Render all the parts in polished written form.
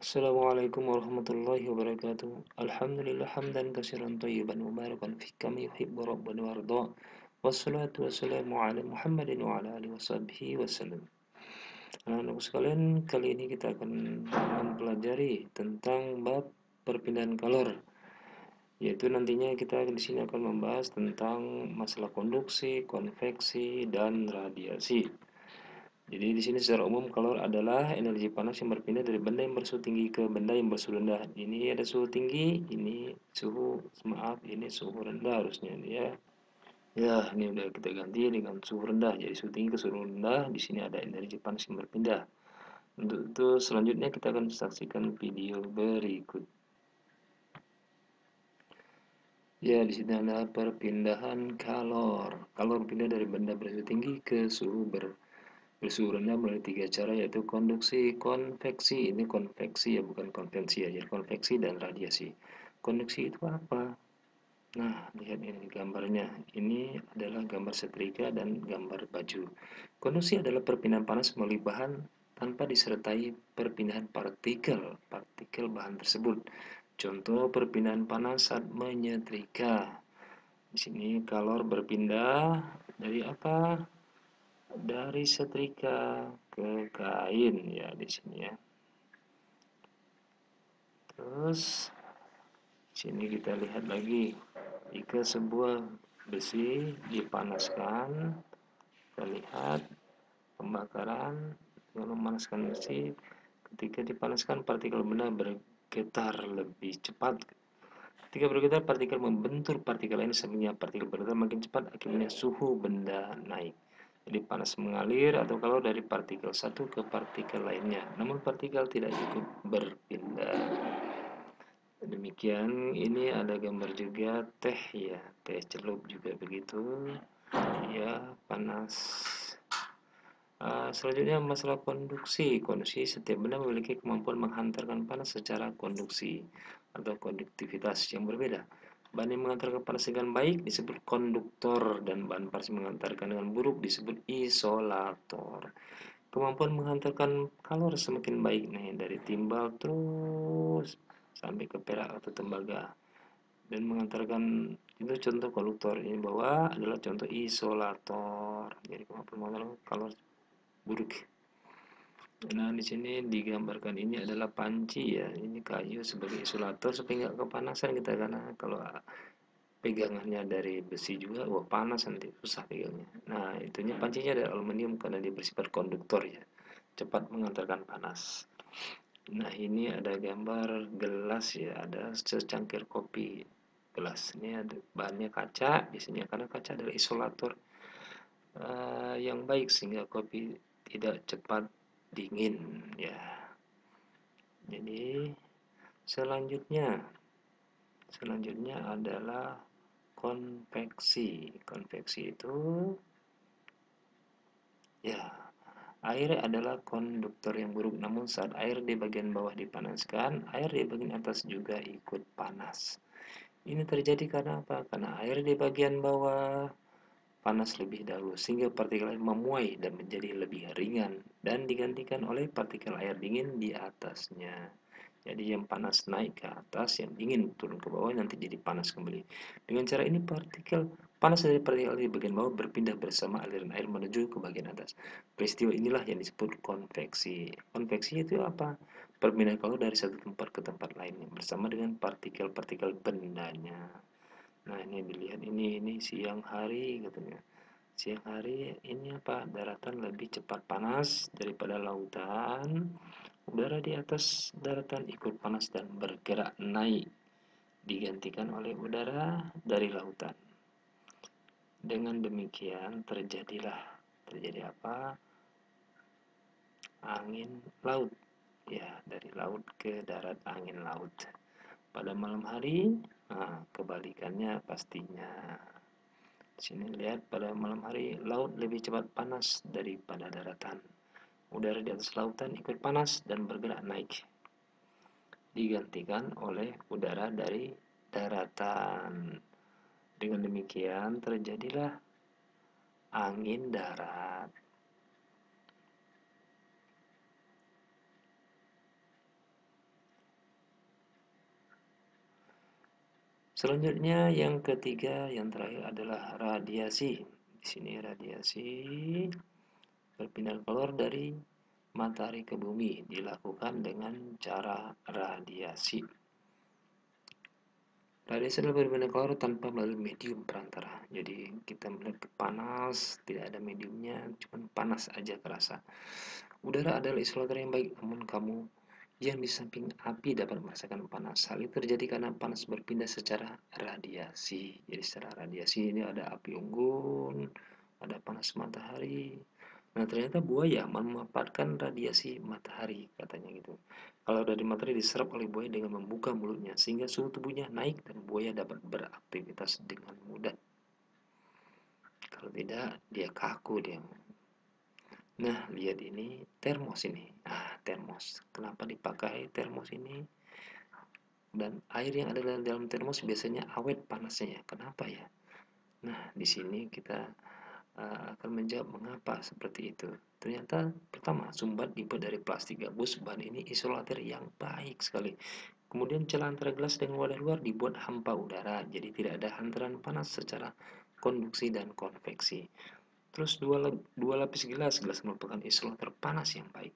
Assalamualaikum warahmatullahi wabarakatuh. Alhamdulillah hamdan katsiran thayyiban mubarakan fi kama yuhibbu rabbuna warda. Wassalatu wassalamu ala Muhammadin wa ala alihi washabbihi wasallam. Anak-anak sekalian, kali ini kita akan mempelajari tentang bab perpindahan kalor, yaitu nantinya kita di sini akan membahas tentang masalah konduksi, konveksi, dan radiasi. Jadi di sini secara umum kalor adalah energi panas yang berpindah dari benda yang bersuhu tinggi ke benda yang bersuhu rendah. Ini ada suhu tinggi, ini suhu maaf, ini suhu rendah harusnya ya. Ya, ini udah kita ganti dengan suhu rendah. Jadi suhu tinggi ke suhu rendah, di sini ada energi panas yang berpindah. Untuk itu selanjutnya kita akan saksikan video berikut. Ya, di sini ada perpindahan kalor. Kalor pindah dari benda bersuhu tinggi ke suhu bersuhu rendah melalui tiga cara, yaitu konduksi, konveksi. Ini konveksi ya, bukan konvensi ya. Jadi konveksi dan radiasi. Konduksi itu apa? Nah, lihat ini gambarnya. Ini adalah gambar setrika dan gambar baju. Konduksi adalah perpindahan panas melalui bahan tanpa disertai perpindahan partikel bahan tersebut. Contoh perpindahan panas saat menyetrika. Di sini kalor berpindah dari apa? Dari setrika ke kain ya di sini ya. Terus sini kita lihat lagi, jika sebuah besi dipanaskan, kita lihat pembakaran dengan memanaskan besi. Ketika dipanaskan, partikel benda bergetar lebih cepat. Ketika bergetar, partikel membentur partikel lain, sehingga partikel bergetar makin cepat, akhirnya suhu benda naik. Jadi panas mengalir atau kalau dari partikel satu ke partikel lainnya, namun partikel tidak ikut berpindah. Demikian, ini ada gambar juga teh ya, teh celup juga begitu. Ya, panas. Selanjutnya masalah konduksi. Konduksi, setiap benda memiliki kemampuan menghantarkan panas secara konduksi atau konduktivitas yang berbeda. Bahan yang mengantarkan panas dengan baik disebut konduktor dan bahan panas yang mengantarkan dengan buruk disebut isolator. Kemampuan menghantarkan kalor semakin baik nih dari timbal terus sampai ke perak atau tembaga, dan mengantarkan itu contoh konduktor. Ini bawah adalah contoh isolator. Jadi kemampuan mengantarkan kalor buruk. Nah, di sini digambarkan ini adalah panci ya. Ini kayu sebagai isolator supaya nggak kepanasan kita, karena kalau pegangannya dari besi juga, wah panas nanti susah pegangnya. Nah, itunya pancinya dari aluminium karena dia bersifat konduktor ya, cepat mengantarkan panas. Nah, ini ada gambar gelas ya, ada secangkir kopi. Gelas ini ada bahannya kaca biasanya, karena kaca adalah isolator yang baik sehingga kopi tidak cepat dingin ya. Jadi selanjutnya adalah konveksi. Konveksi itu ya, air adalah konduktor yang buruk, namun saat air di bagian bawah dipanaskan, air di bagian atas juga ikut panas. Ini terjadi karena apa? Karena air di bagian bawah panas lebih dahulu sehingga partikel air memuai dan menjadi lebih ringan dan digantikan oleh partikel air dingin di atasnya. Jadi yang panas naik ke atas, yang dingin turun ke bawah, nanti jadi panas kembali. Dengan cara ini partikel panas dari partikel di bagian bawah berpindah bersama aliran air menuju ke bagian atas. Peristiwa inilah yang disebut konveksi. Konveksi itu apa? Perpindahan kalor dari satu tempat ke tempat lainnya bersama dengan partikel-partikel bendanya. Nah, ini dilihat, ini siang hari katanya. Siang hari ini apa? Daratan lebih cepat panas daripada lautan. Udara di atas daratan ikut panas dan bergerak naik, digantikan oleh udara dari lautan. Dengan demikian terjadi apa? Angin laut. Ya, dari laut ke darat, angin laut. Pada malam hari, nah, kebalikannya pastinya. Sini lihat, pada malam hari laut lebih cepat panas daripada daratan. Udara di atas lautan ikut panas dan bergerak naik, digantikan oleh udara dari daratan. Dengan demikian terjadilah angin darat. Selanjutnya yang ketiga, yang terakhir adalah radiasi. Di sini radiasi perpindahan kalor dari matahari ke bumi dilakukan dengan cara radiasi. Radiasi adalah perpindahan kalor tanpa melalui medium perantara. Jadi kita melihat panas, tidak ada mediumnya, cuma panas aja terasa. Udara adalah isolator yang baik, namun kamu yang di samping api dapat merasakan panas. Hal itu terjadi karena panas berpindah secara radiasi. Jadi secara radiasi ini ada api unggun, ada panas matahari. Nah, ternyata buaya memanfaatkan radiasi matahari, katanya gitu. Kalau dari matahari diserap oleh buaya dengan membuka mulutnya, sehingga suhu tubuhnya naik dan buaya dapat beraktivitas dengan mudah. Kalau tidak, dia kaku dia. Nah, lihat ini termos ini. Nah, termos. Kenapa dipakai termos ini? Dan air yang ada dalam termos biasanya awet panasnya ya. Kenapa ya? Nah, di sini kita akan menjawab mengapa seperti itu. Ternyata pertama, sumbat dibuat dari plastik gabus. Bahan ini isolator yang baik sekali. Kemudian celah antara gelas dengan wadah luar dibuat hampa udara, jadi tidak ada hantaran panas secara konduksi dan konveksi. Terus dua lapis gelas, gelas merupakan isolator panas yang baik.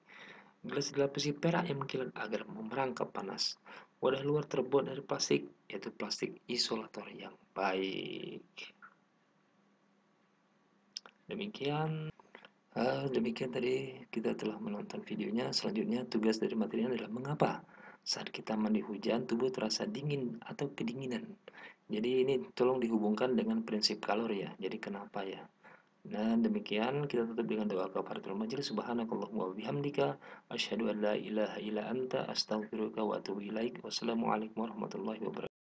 Gelas dilapisi perak yang mengkilat agar memerangkap panas. Wadah luar terbuat dari plastik, yaitu plastik isolator yang baik. Demikian tadi kita telah menonton videonya. Selanjutnya tugas dari materinya adalah mengapa saat kita mandi hujan tubuh terasa dingin atau kedinginan. Jadi ini tolong dihubungkan dengan prinsip kalor ya. Jadi kenapa ya? Dan demikian kita tutup dengan doa kafaratul majelis. Subhanakallahumma wa bihamdika asyhadu an la ilaha illa anta astaghfiruka wa atubu ilaik. Wassalamualaikum warahmatullahi wabarakatuh.